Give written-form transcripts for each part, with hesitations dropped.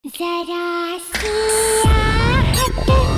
जरा सी आहट होती है।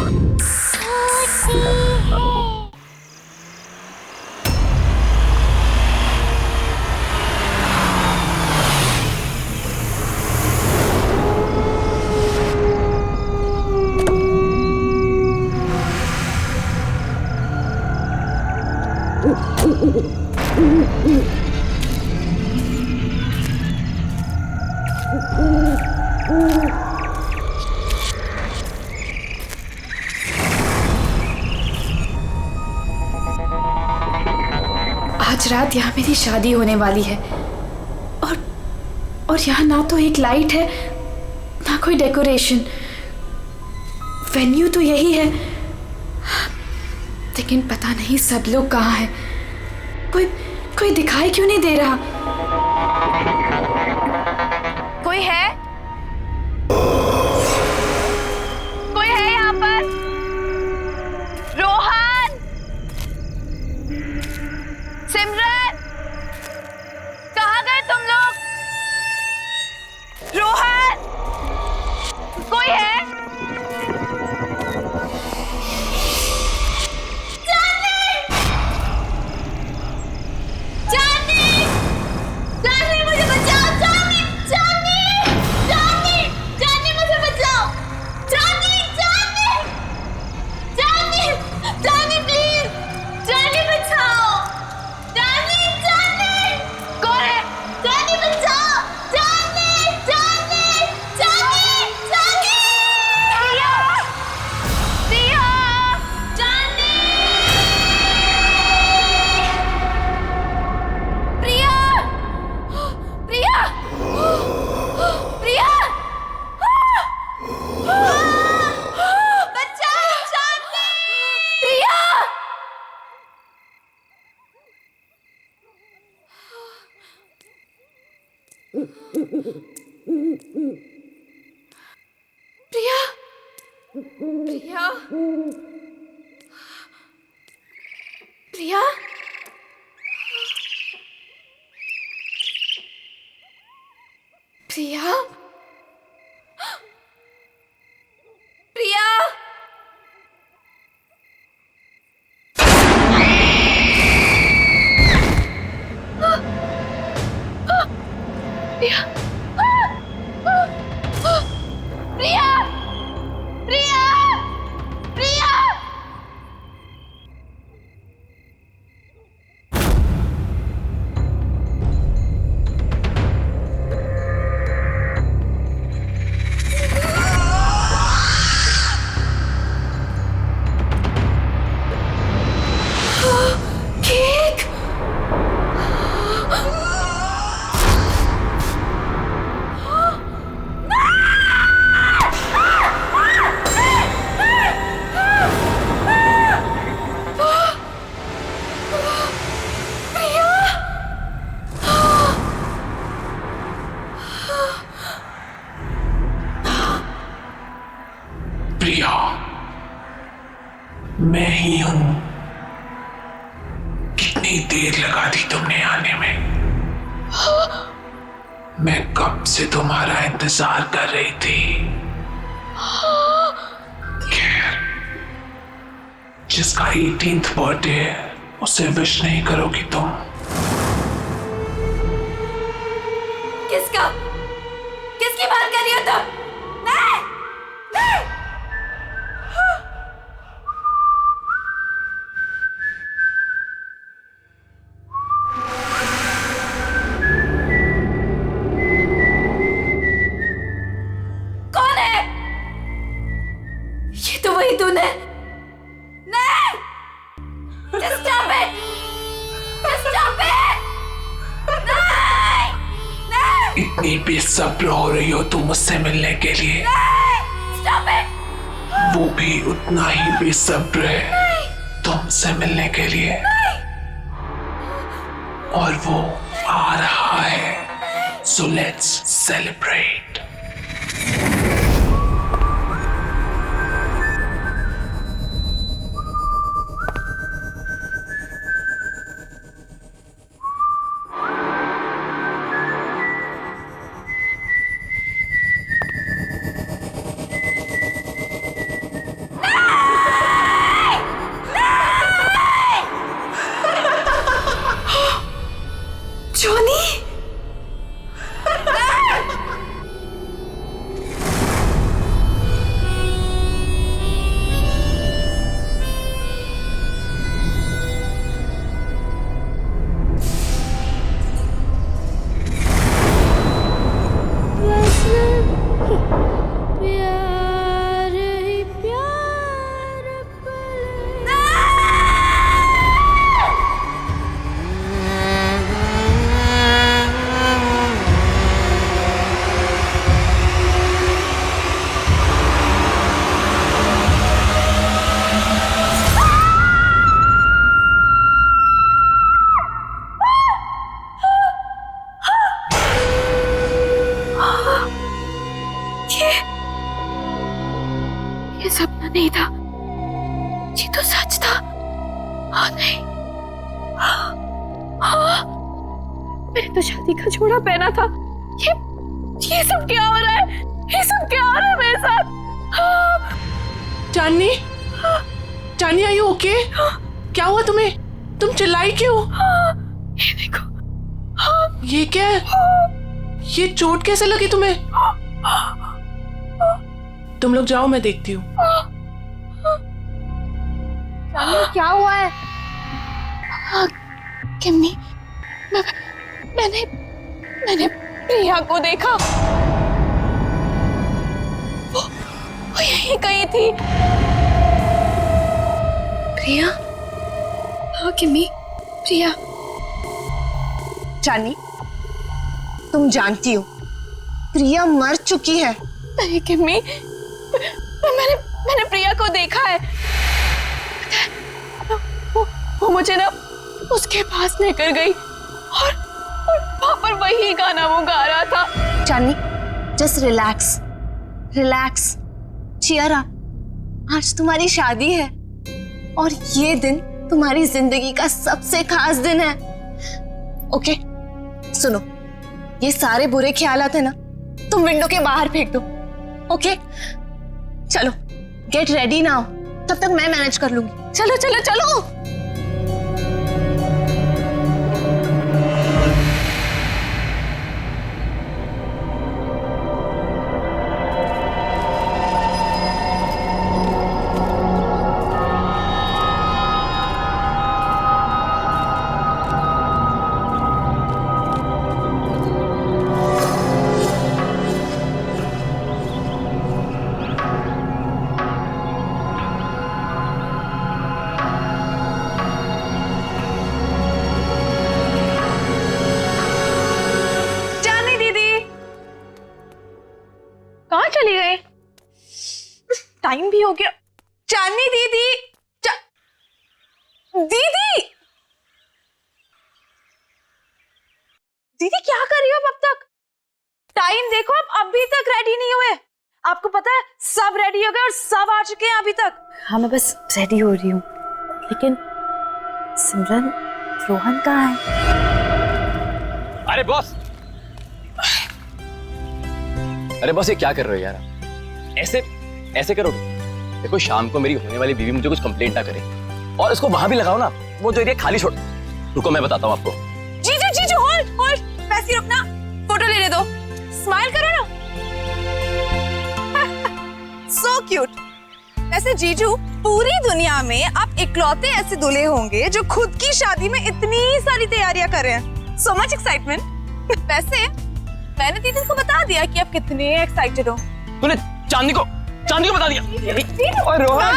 आज रात यहाँ मेरी शादी होने वाली है और यहाँ ना तो एक लाइट है ना कोई डेकोरेशन। वेन्यू तो यही है लेकिन पता नहीं सब लोग कहाँ हैं। कोई दिखाई क्यों नहीं दे रहा? कोई है? कोई है यहाँ पर? रोहन, सिमरन, कहाँ गए तुम लोग? रोहन, कोई है? प्रिया, प्रिया, प्रिया, प्रिया, प्रिया, प्रिया, प्रिया, प्रिया, केक, प्रिया, मैं ही हूं। कितनी देर लगा दी तुमने आने में? मैं कब से तुम्हारा इंतजार कर रही थी। खैर, जिसका 18th बर्थडे है उसे विश नहीं करोगी तुम? किसकी बात कर रही हो तुम? नहीं, नहीं। कौन है? ये तो वही तूने। नहीं! Just stop it! Just stop it! नहीं! नहीं! इतनी बेसब्र हो रही हो तुम मुझसे मिलने के लिए? नहीं! Stop it! वो भी उतना ही बेसब्र है तुमसे मिलने के लिए। और वो आ रहा है। So let's celebrate. सपना नहीं था, ये तो सच था। हाँ नहीं, हाँ, मैंने तो शादी का जोड़ा पहना था। ये सब क्या हो रहा है? ये सब क्या हो रहा है मेरे साथ? हाँ, चांदनी, चांदनी आर यू ओके? क्या हुआ तुम्हें? तुम चिल्लाई क्यों? ये देखो। ये क्या है? ये चोट कैसे लगी तुम्हें? तुम लोग जाओ, मैं देखती हूँ। क्या हुआ है? किम्मी, मैंने प्रिया को देखा। वो यहीं कहीं थी। प्रिया? हाँ किम्मी, प्रिया। चांदनी, तुम जानती हो प्रिया मर चुकी है। नहीं किम्मी, मैंने प्रिया को देखा है। वो मुझे ना उसके पास लेकर गई और वहां पर वही गाना वो गा रहा था। Chandni, just relax, relax, cheer up. आज तुम्हारी शादी है और ये दिन तुम्हारी जिंदगी का सबसे खास दिन है। ओके, सुनो, ये सारे बुरे ख्यालात है ना, तुम विंडो के बाहर फेंक दो। ओके, चलो गेट रेडी नाउ, तब तक मैं मैनेज कर लूंगी। चलो चलो चलो। चली गई? टाइम भी हो गया। चांदनी दीदी, दीदी, दीदी क्या कर रही हो अब तक? टाइम देखो, आप अभी तक रेडी नहीं हुए। आपको पता है सब रेडी हो गए और सब आ चुके हैं अभी तक। हाँ, मैं बस रेडी हो रही हूँ, लेकिन सिमरन, रोहन कहाँ है? अरे बॉस, अरे बॉस, ये क्या कर रहे हो यार? ऐसे करोगे? देखो, शाम को मेरी होने वाली बीवी मुझे कुछ कंप्लेंट ना करे, और इसको वहां भी लगाओ ना, वो जो एरिया खाली छोड़। रुको, मैं बताता हूँ आपको। जीजू, होल्ड, वैसे रुकना, फोटो लेने दो, स्माइल करो ना। So cute. वैसे जीजू, पूरी दुनिया में आप इकलौते ऐसे दूल्हे होंगे जो खुद की शादी में इतनी सारी तैयारियां कर रहे हैं। So much excitement. वैसे मैंने दीदी को बता दिया कि आप कितने एक्साइटेड हो। तूने चांदनी को बता दिया? और रोहन,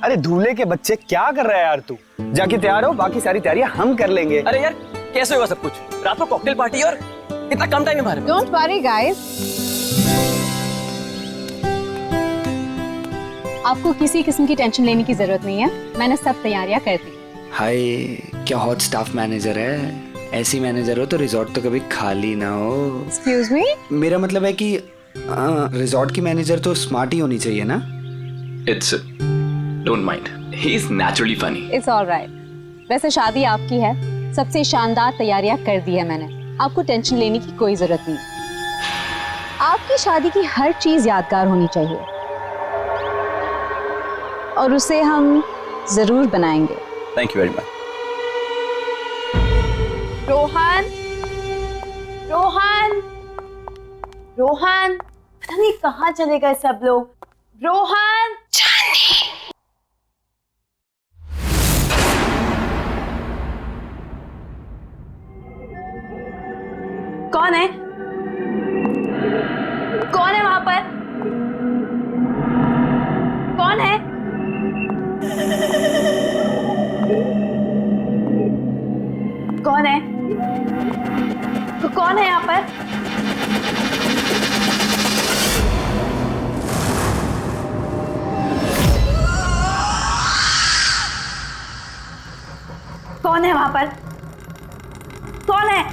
अरे दूल्हे के बच्चे, क्या कर रहा है यार तू? जाके तैयार हो, बाकी सारी तैयारियां हम कर लेंगे। अरे यार, कैसे होगा सब कुछ? रात को कॉकटेल पार्टी और कितना कम टाइम है हमारे। डोंट वरी गाइस, आपको किसी किस्म की टेंशन लेने की जरूरत नहीं है, मैंने सब तैयारियां कर दी। हाय, क्या हॉट स्टाफ मैनेजर है। ऐसी मैनेजर हो तो रिजॉर्ट तो कभी खाली ना हो। एक्सक्यूज मी, मेरा मतलब है कि रिजॉर्ट की मैनेजर तो स्मार्ट ही होनी चाहिए ना। It's don't mind. He is naturally funny. It's alright. वैसे शादी आपकी है, सबसे शानदार तैयारियां कर दी है मैंने, आपको टेंशन लेने की कोई जरूरत नहीं। आपकी शादी की हर चीज यादगार होनी चाहिए और उसे हम जरूर बनाएंगे। Thank you very much. Rohan, पता नहीं कहाँ चले गए सब लोग। रोहन, कौन है? कौन है वहां पर? कौन है? कौन है? तो कौन है यहाँ पर? कौन है वहां पर? कौन है?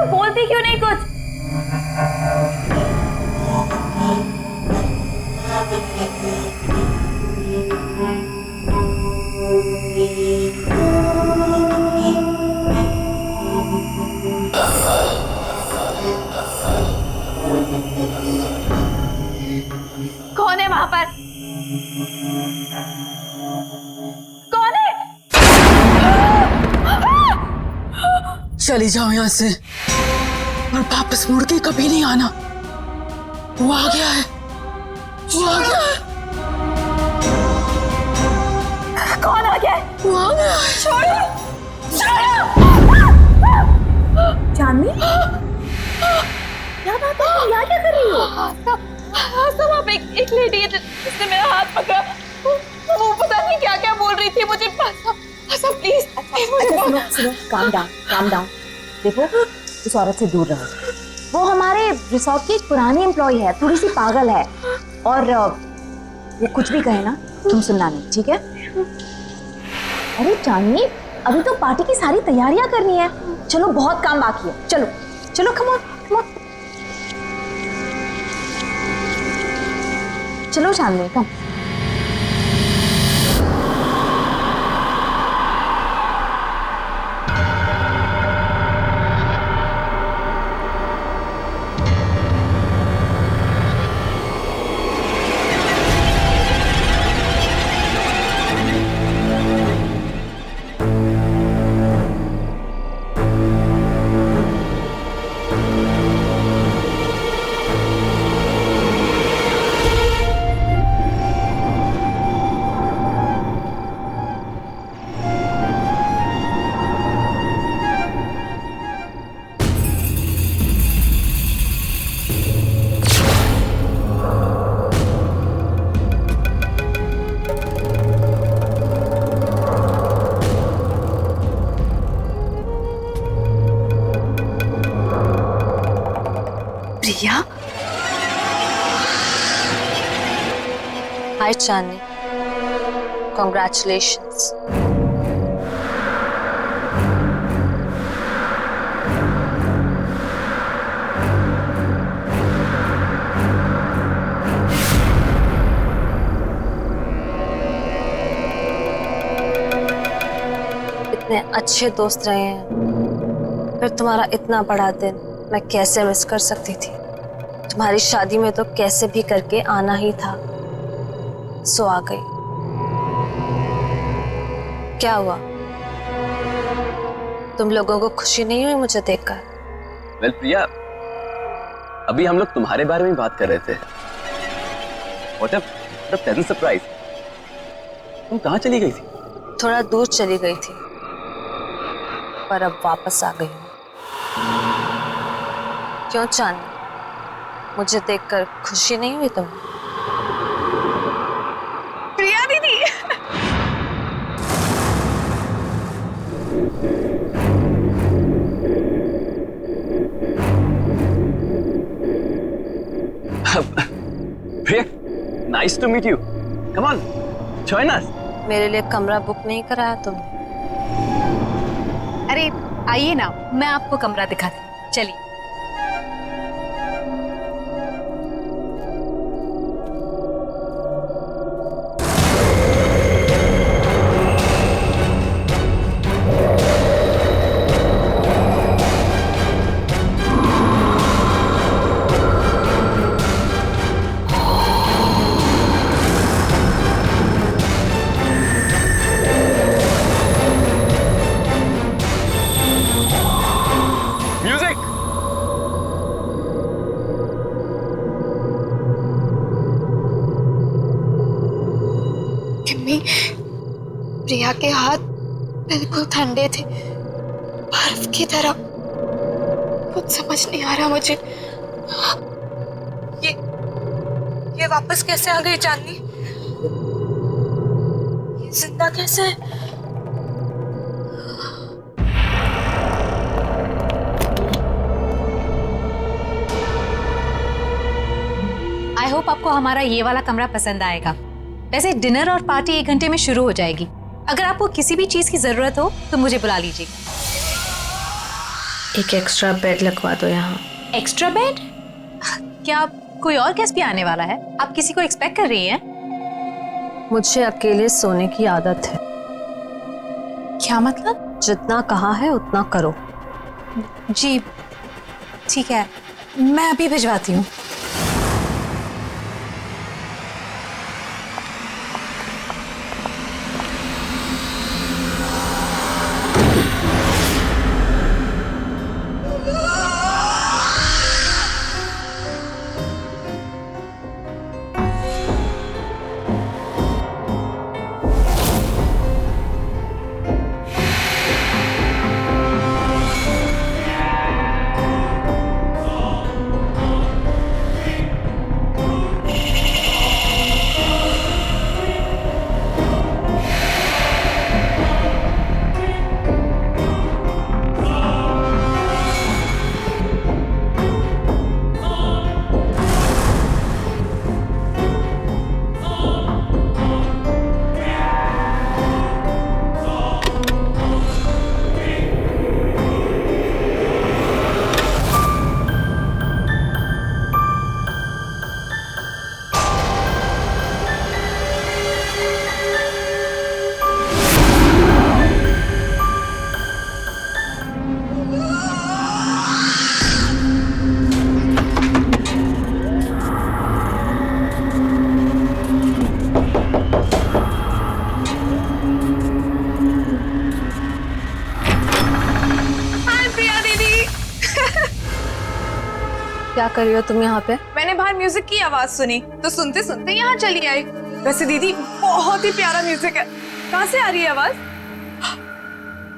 हो, बोलती क्यों नहीं कुछ? कौन है वहां पर? कौन है? चली जाओ यहाँ से और वापस मुड़ के कभी नहीं आना। वो आ गया है, वो आ गया है, कौन आ गया? वो आ गया है। छोड़ो, छोड़ो। चांदनी, क्या बात है? तुम यहाँ क्या कर रही हो? सब आप एक लेडी है जिसने मेरा हाथ पकड़ा, वो पता नहीं क्या क्या बोल रही थी मुझे। प्लीज सुनो, काम डाउन। देखो, उस औरत से दूर रहो। वो हमारे रिसोर्ट की एक पुरानी एम्प्लॉय है, थोड़ी सी पागल है, और वो कुछ भी कहे ना तुम सुनना नहीं, ठीक है? अरे चांदनी, अभी तो पार्टी की सारी तैयारियां करनी है। चलो, बहुत काम बाकी है। चलो चलो, कम ऑन। चलो चांदनी, कम। प्रिया, हाय चांदनी, कॉन्ग्रेचुलेशंस। इतने अच्छे दोस्त रहे हैं, फिर तुम्हारा इतना बड़ा दिन मैं कैसे मिस कर सकती थी। तुम्हारी शादी में तो कैसे भी करके आना ही था, सो आ गई। क्या हुआ, तुम लोगों को खुशी नहीं हुई मुझे देखकर? वेल प्रिया, अभी हम लोग तुम्हारे बारे में बात कर रहे थे। What a pleasant surprise। तुम कहाँ चली गई थी? थोड़ा दूर चली गई थी, पर अब वापस आ गई हूँ। क्यों चांदनी, मुझे देखकर खुशी नहीं हुई तुम्हें? प्रिया दीदी, Priya, nice to meet you. Come on, join us. मेरे लिए कमरा बुक नहीं कराया तुमने? अरे आइए ना, मैं आपको कमरा दिखाती हूँ, चलिए। प्रिया के हाथ बिल्कुल ठंडे थे, बर्फ की तरह। कुछ समझ नहीं आ रहा मुझे। ये वापस कैसे आ गई चांदनी? ये जिंदा कैसे है? आई होप आपको हमारा ये वाला कमरा पसंद आएगा। वैसे डिनर और पार्टी 1 घंटे में शुरू हो जाएगी। अगर आपको किसी भी चीज की जरूरत हो तो मुझे बुला लीजिएगा। एक एक्स्ट्रा बेड लगवा दो यहाँ। Extra bed? क्या कोई और गेस्ट भी आने वाला है? आप किसी को एक्सपेक्ट कर रही हैं? मुझे अकेले सोने की आदत है। क्या मतलब? जितना कहा है उतना करो। जी ठीक है, मैं अभी भिजवाती हूँ। क्या कर रही हो तुम यहाँ पे? मैंने बाहर म्यूजिक की आवाज सुनी तो सुनते सुनते यहाँ चली आई। वैसे दीदी बहुत ही प्यारा म्यूजिक है। कहाँ से आ रही है आवाज?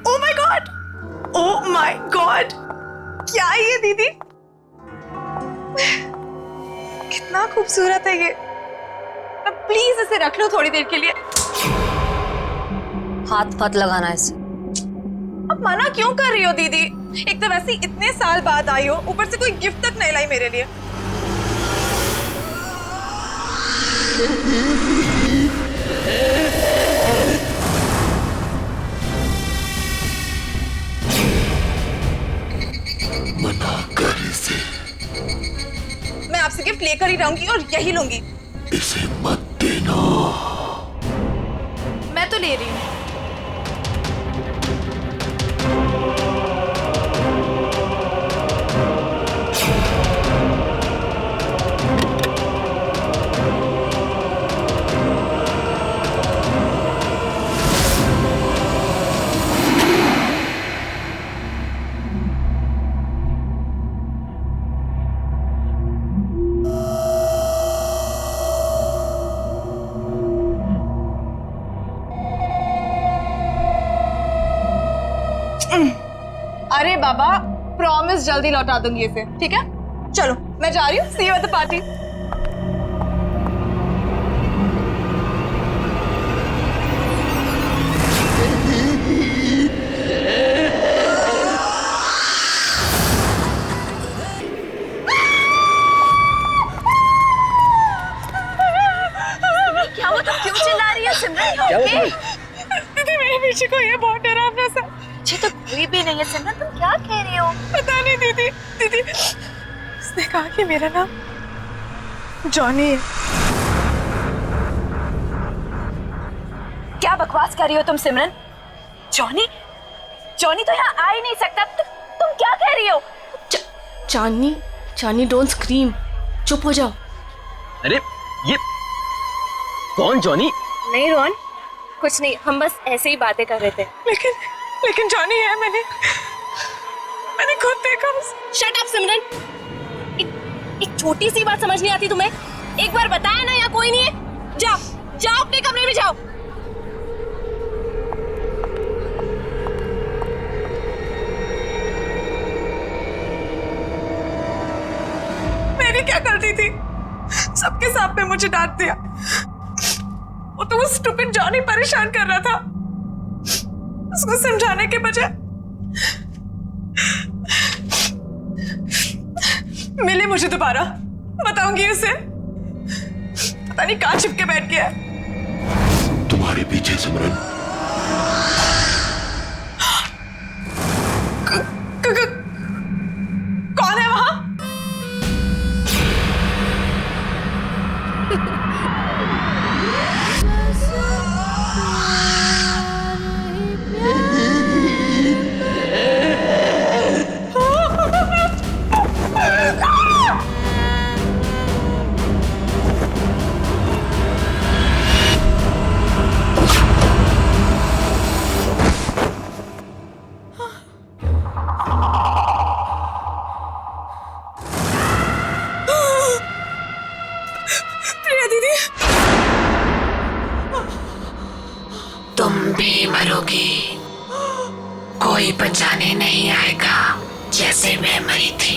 Oh my God, oh my God, क्या है ये दीदी? कितना खूबसूरत है ये। प्लीज इसे रख लो थोड़ी देर के लिए। हाथ मत लगाना इसे। अब मना क्यों कर रही हो दीदी? एक तो वैसे इतने साल बाद आई हो, ऊपर से कोई गिफ्ट तक नहीं लाई मेरे लिए। मना कर इसे। मैं आपसे गिफ्ट लेकर ही रहूंगी और यही लूंगी। इसे मत देना। मैं तो ले रही हूँ। अरे बाबा, प्रॉमिस जल्दी लौटा दूंगी इसे, ठीक है? चलो मैं जा रही हूँ। सी यू एट द पार्टी। क्या हुआ? तुम क्यों चिल्ला रही हो सिमरन? क्या हुआ? दीदी मेरे पीछे कोई है, बहुत डरावना सा। मुझे तो कोई भी नहीं है सिमरन, तुम क्या कह रही हो? पता नहीं दीदी। दीदी उसने कहा कि मेरा नाम जॉनी है। क्या बकवास कर रही हो तुम सिमरन? जॉनी? जॉनी तो यहाँ आ ही नहीं सकता। तुम क्या कह रही हो? चानी डोंट स्क्रीम, चुप हो जाओ। अरे ये कौन जॉनी? नहीं रोहन, कुछ नहीं, हम बस ऐसे ही बातें कर रहे थे। लेकिन जॉनी है। मैंने खुद देखा। शट अप सिमरन, एक छोटी सी बात समझ नहीं आती तुम्हें? एक बार बताया ना यहाँ कोई नहीं है। जाओ अपने कमरे में जाओ। मेरी क्या गलती थी? सबके सामने मुझे डांट दिया। वो तो वो स्टूपिड जॉनी परेशान कर रहा था। उसको समझाने के बजाय मिले मुझे दोबारा। बताऊंगी उसे। पता नहीं कहाँ छिपके बैठ गया। तुम्हारे पीछे सिमरन। भी मरोगी, कोई बचाने नहीं आएगा जैसे मैं मरी थी।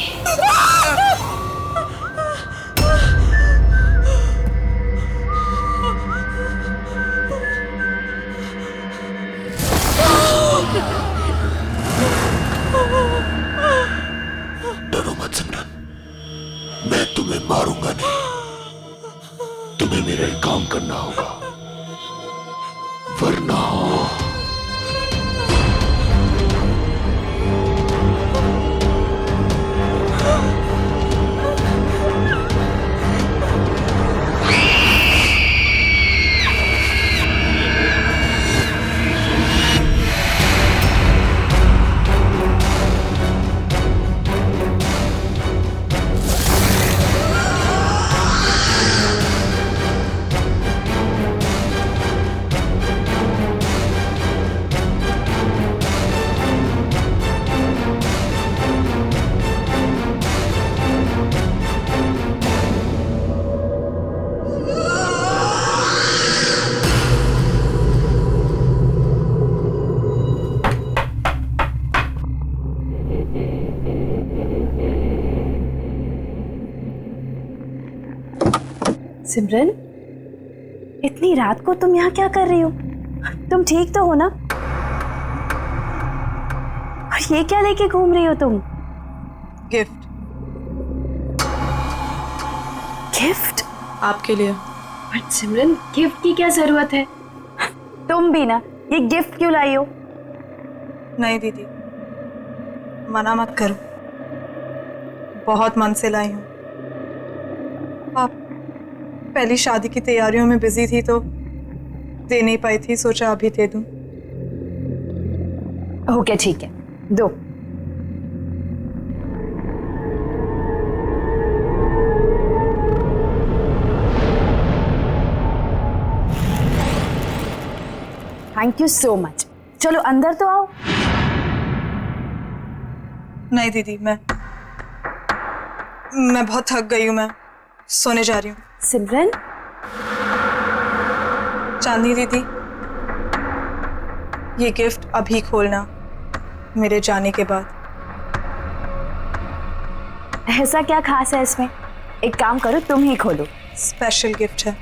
डरो मत सिमरन, मैं तुम्हें मारूंगा नहीं। तुम्हें मेरा एक काम करना होगा, वरना सिमरन, इतनी रात को तुम यहाँ क्या कर रही हो? तुम ठीक तो हो ना? और ये क्या लेके घूम रही हो तुम? गिफ्ट। गिफ्ट? आपके लिए। बट सिमरन, गिफ्ट की क्या जरूरत है? तुम भी ना, ये गिफ्ट क्यों लाई हो? नहीं दीदी, मना मत करो, बहुत मन से लाई हूँ। आप पहली शादी की तैयारियों में बिजी थी तो दे नहीं पाई थी, सोचा अभी दे दूं। ओके ठीक है, दो। Thank you so much. चलो अंदर तो आओ। नहीं दीदी, मैं बहुत थक गई हूँ, मैं सोने जा रही हूँ। सिमरन, चांदनी दीदी, ये गिफ्ट अभी खोलना, मेरे जाने के बाद। ऐसा क्या खास है इसमें? एक काम करो, तुम ही खोलो। स्पेशल गिफ्ट है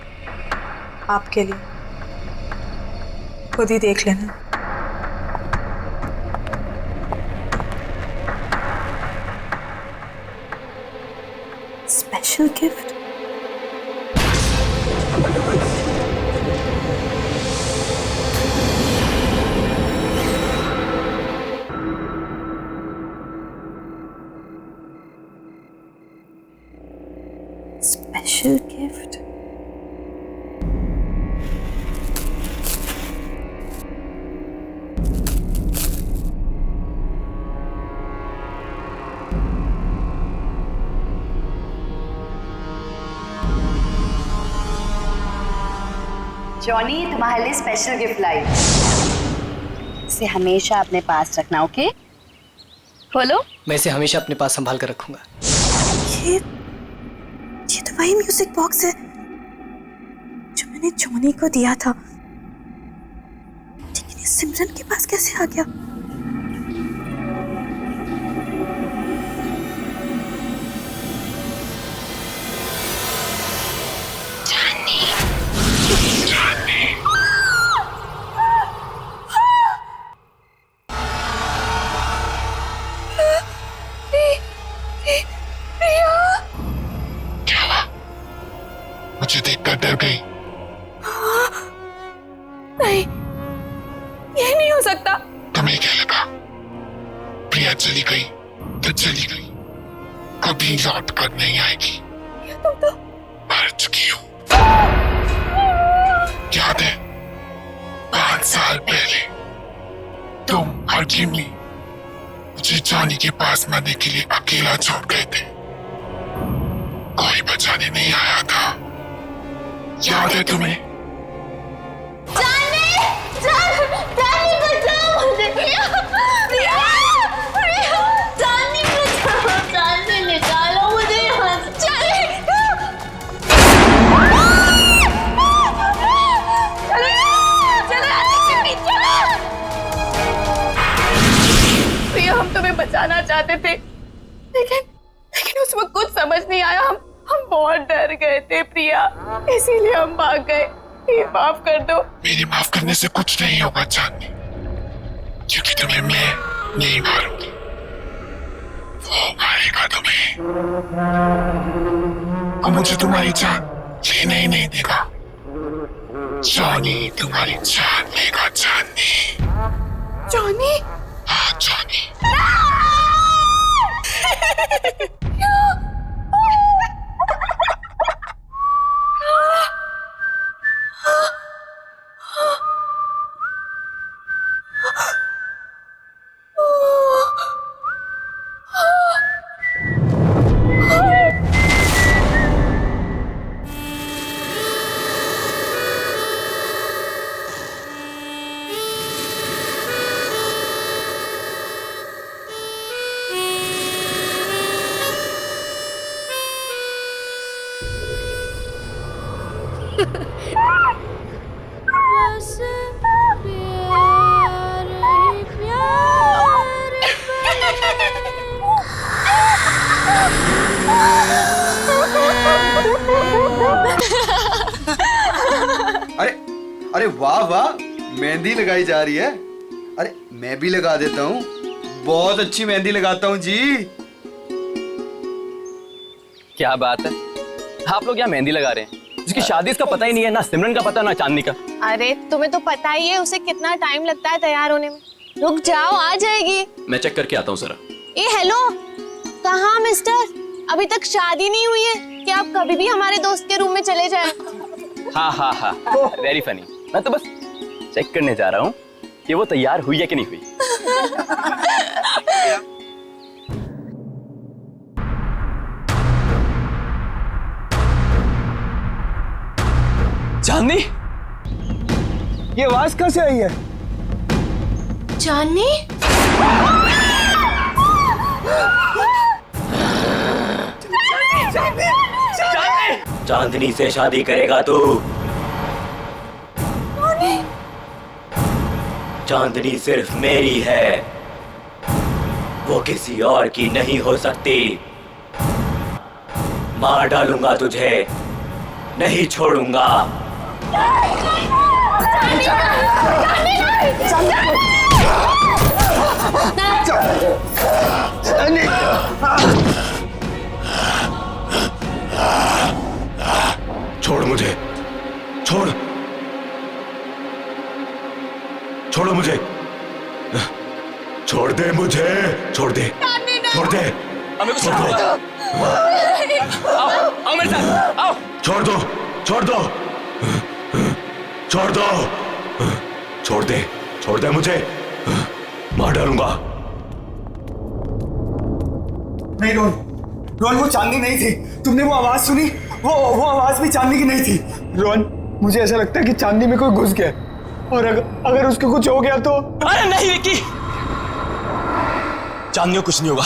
आपके लिए, खुद ही देख लेना। Special gift? Special gift. Johnny, तुम्हारे लिए स्पेशल गिफ्ट लाई। इसे हमेशा अपने पास रखना, ओके? खोलो। मैं इसे हमेशा अपने पास संभाल कर रखूंगा। ये तो वही म्यूजिक बॉक्स है जो मैंने जॉनी को दिया था, लेकिन ये सिमरन के पास कैसे आ गया? मुझे देखकर डर गई। नहीं, ये नहीं हो सकता। तुम्हें क्या लगा प्रिया चली गई तो चली गई, कभी लौट कर नहीं आएगी। तुम तो मर चुकी हो। याद है 5 साल पहले तुम और जिमी मुझे जॉनी के पास मरने के लिए अकेला छोड़ गए थे, कोई बचाने नहीं आया था। याद है तुम्हें? जाना चाहते थे, लेकिन उस वक्त कुछ समझ नहीं आया। हम बहुत डर गए थे प्रिया, इसीलिए हम भाग गए। प्लीज माफ कर दो। मेरे माफ करने से कुछ नहीं होगा चांदनी, क्योंकि तुम्हें मैं नहीं मारूंगी, वो मारेगा तुम्हें। और मुझे तुम्हारी जान लेने ही नहीं देगा। जॉनी तुम्हारी जान लेगा चांदनी। जॉनी? हाँ जॉनी। अरे अरे वाह वाह, मेहंदी लगाई जा रही है। अरे मैं भी लगा देता हूँ, बहुत अच्छी मेहंदी लगाता हूँ जी। क्या बात है, आप लोग यहाँ मेहंदी लगा रहे हैं? जिसकी शादी इसका पता ही नहीं है, ना सिमरन का पता ना चांदनी का। अरे तुम्हें तो पता ही है उसे कितना टाइम लगता है तैयार होने में। रुक जाओ, आ जाएगी। मैं चेक करके आता हूँ जरा। ए हेलो, कहाँ मिस्टर? अभी तक शादी नहीं हुई है कि आप कभी भी हमारे दोस्त के रूम में चले जाएं? हाँ हाँ हाँ, वेरी फनी। मैं तो बस चेक करने जा रहा हूँ कि वो तैयार हुई है कि नहीं हुई। चांदनी, ये आवाज कहाँ से आई है? चांदनी? चांदनी से शादी करेगा तू? चांदनी सिर्फ मेरी है, वो किसी और की नहीं हो सकती। मार डालूंगा तुझे, नहीं छोड़ूंगा। छोड़ मुझे, छोड़, छोड़ो मुझे, छोड़ दे मुझे, छोड़ दे, छोड़ दे, छोड़ दो, आओ मेरे साथ, आओ। छोड़ दो, छोड़ दो, छोड़ दो, छोड़ दे, छोड़ दे मुझे, मार डालूंगा। नहीं रोहन, रोहन वो चांदनी नहीं थी। तुमने वो आवाज सुनी? वो आवाज भी चांदनी की नहीं थी। रोहन, मुझे ऐसा लगता है कि चांदनी में कोई घुस गया, और अगर उसको कुछ हो गया तो। अरे नहीं विक्की, चांदनी को कुछ नहीं होगा,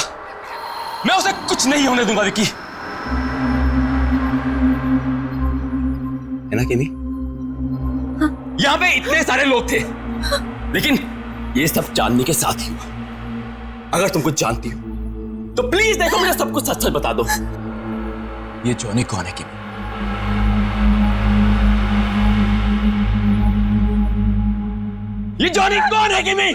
मैं उसे कुछ नहीं होने दूंगा विक्की। है ना किमी? यहाँ पे इतने सारे लोग थे, लेकिन ये सब चांदनी के साथ ही हुआ। अगर तुम कुछ जानती हो तो प्लीज देखो, मुझे सब कुछ सच सच बता दो। ये जॉनी कौन है किमी? ये जॉनी कौन है किमी?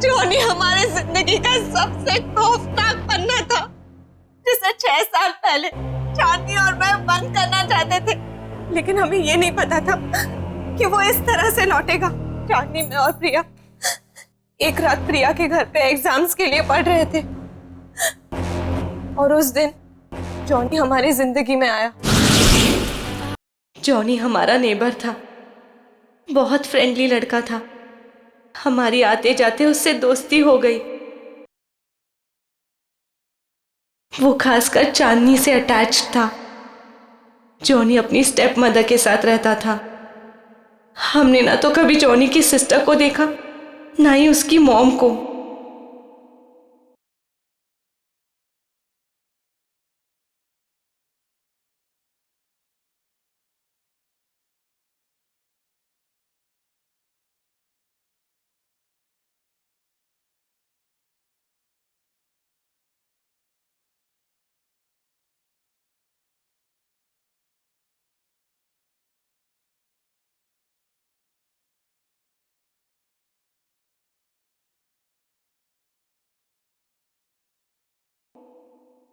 जॉनी हमारे जिंदगी का सबसे खौफनाक पन्ना था, जिसे 6 साल पहले चांदनी और मैं बंद करना चाहते थे, लेकिन हमें ये नहीं पता था कि वो इस तरह से लौटेगा। चांदनी, मैं और प्रिया एक रात प्रिया के घर पे एग्जाम्स के लिए पढ़ रहे थे, और उस दिन जॉनी हमारी जिंदगी में आया। जॉनी हमारा नेबर था, बहुत फ्रेंडली लड़का था। हमारी आते जाते उससे दोस्ती हो गई। वो खासकर चांदनी से अटैच्ड था। जॉनी अपनी स्टेप मदर के साथ रहता था। हमने ना तो कभी जॉनी की सिस्टर को देखा, ना ही उसकी मॉम को।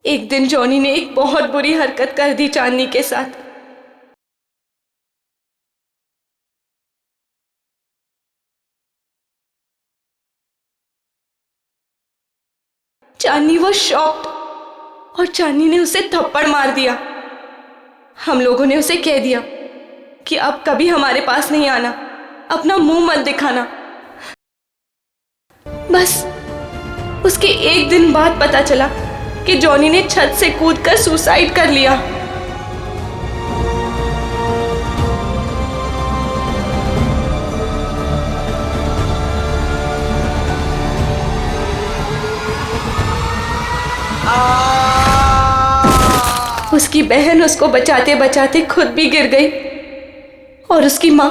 एक दिन जॉनी ने एक बहुत बुरी हरकत कर दी चांदनी के साथ। चांदनी वो शॉक्ड और चांदनी ने उसे थप्पड़ मार दिया। हम लोगों ने उसे कह दिया कि अब कभी हमारे पास नहीं आना, अपना मुंह मत दिखाना। बस उसके एक दिन बाद पता चला कि जॉनी ने छत से कूदकर सुसाइड कर लिया। उसकी बहन उसको बचाते बचाते खुद भी गिर गई और उसकी माँ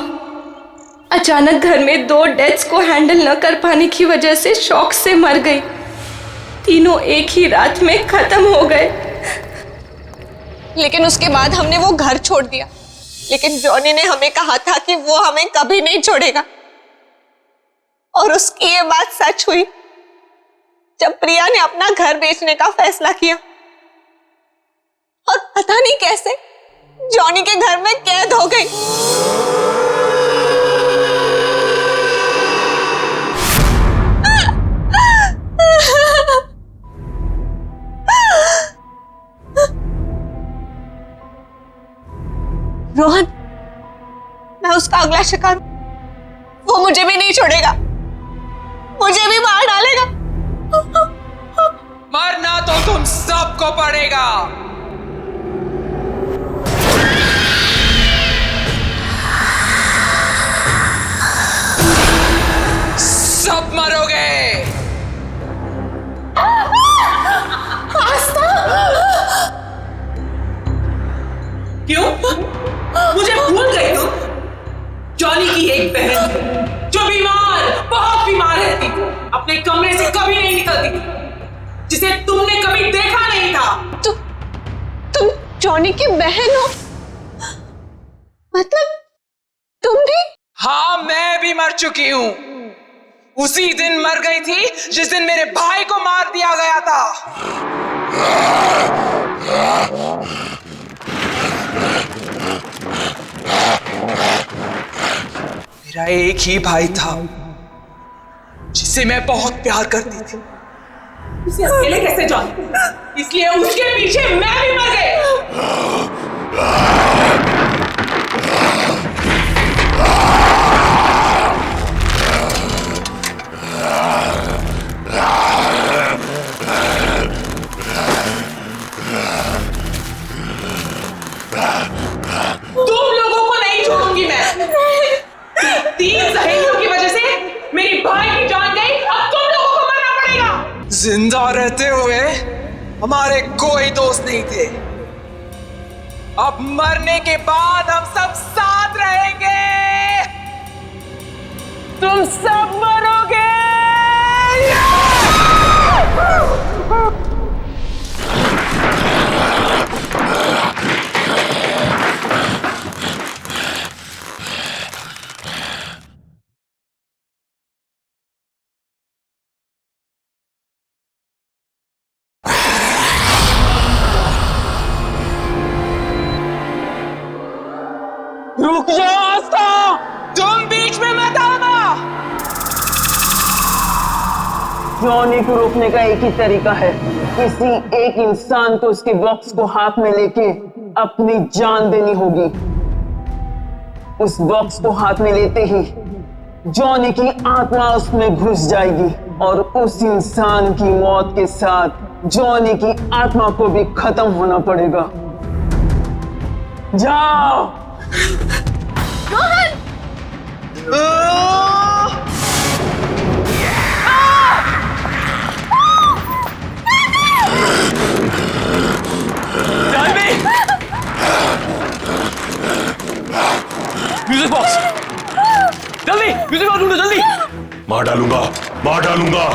अचानक घर में 2 डेथ्स को हैंडल न कर पाने की वजह से शॉक से मर गई। तीनों एक ही रात में खत्म हो गए। लेकिन उसके बाद हमने वो घर छोड़ दिया, लेकिन जॉनी ने हमें कहा था कि वो हमें कभी नहीं छोड़ेगा। और उसकी ये बात सच हुई जब प्रिया ने अपना घर बेचने का फैसला किया और पता नहीं कैसे जॉनी के घर में कैद हो गई। रोहन, मैं उसका अगला शिकार, वो मुझे भी नहीं छोड़ेगा, मुझे भी मार डालेगा। मरना तो तुम सबको पड़ेगा। सब मरोगे। क्यों? मुझे भूल गई तुम? जॉनी की एक बहन जो बीमार, बहुत बीमार रहती, अपने कमरे से कभी नहीं निकलती, जिसे तुमने कभी देखा नहीं था। तुम जॉनी की बहन हो? मतलब तुम भी? हाँ, मैं भी मर चुकी हूं। उसी दिन मर गई थी जिस दिन मेरे भाई को मार दिया गया था। मेरा एक ही भाई था जिसे मैं बहुत प्यार करती थी। उसे अकेले कैसे जान? इसलिए उसके पीछे मैं भी मर गई। तुम लोगों को नहीं छोड़ूंगी मैं। 3 सहेलियों की वजह से मेरी भाई की जान गई, अब तुम लोगों को मरना पड़ेगा। जिंदा रहते हुए हमारे कोई दोस्त नहीं थे। अब मरने के बाद हम सब साथ रहेंगे। तुम सब मरोगे। रुक जाओ आस्था, तुम बीच में मत आना। जॉनी को रोकने का एक ही तरीका है, किसी एक इंसान को उसके बॉक्स को हाथ में लेके अपनी जान देनी होगी। उस बॉक्स को हाथ में लेते ही जॉनी की आत्मा उसमें घुस जाएगी और उस इंसान की मौत के साथ जॉनी की आत्मा को भी खत्म होना पड़ेगा। जाओ। म्यूजिक बॉक्स, जल्दी म्यूजिक बॉक्स ढूंढो, जल्दी। मार डालूंगा, मार डालूंगा।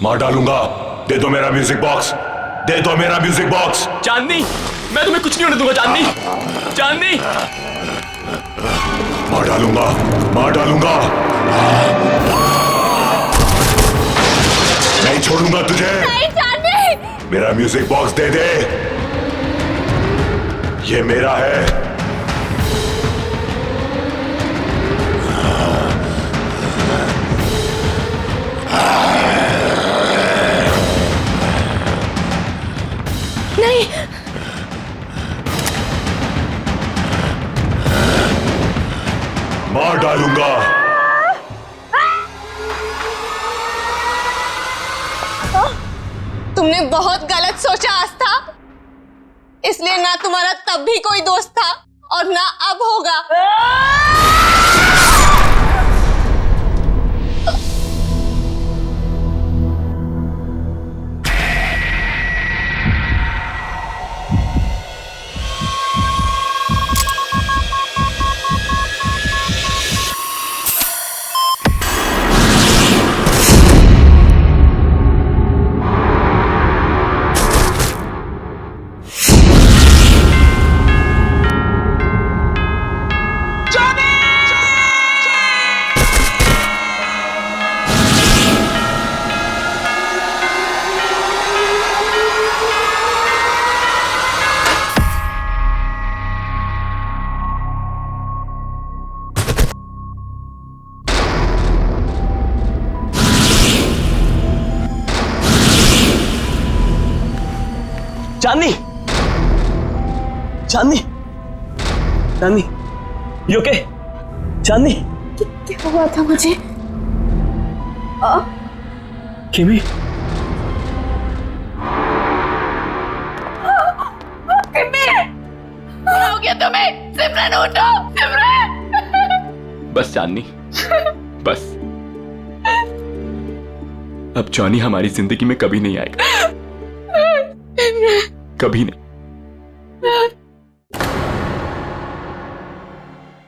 मार डालूंगा। दे दो मेरा म्यूजिक बॉक्स, दे दो मेरा म्यूजिक बॉक्स। चांदनी, मैं तुम्हें कुछ नहीं होने दूंगा। चांदनी, चांदनी, मार डालूंगा, मार डालूंगा। नहीं छोड़ूंगा तुझे। नहीं चांदनी। मेरा म्यूजिक बॉक्स दे दे, ये मेरा है। नहीं, मार डालूंगा। तुमने बहुत गलत सोचा आस्था, इसलिए ना तुम्हारा तब भी कोई दोस्त था और ना अब होगा। चांदनी, चांदनी, चांदनी, यू ओके? चांदनी, क्या हुआ था मुझे? किमी, क्या हो गया तुम्हें? सिमरन उठो, सिमरन। बस चांदनी, बस। अब जॉनी हमारी जिंदगी में कभी नहीं आएगा, कभी नहीं।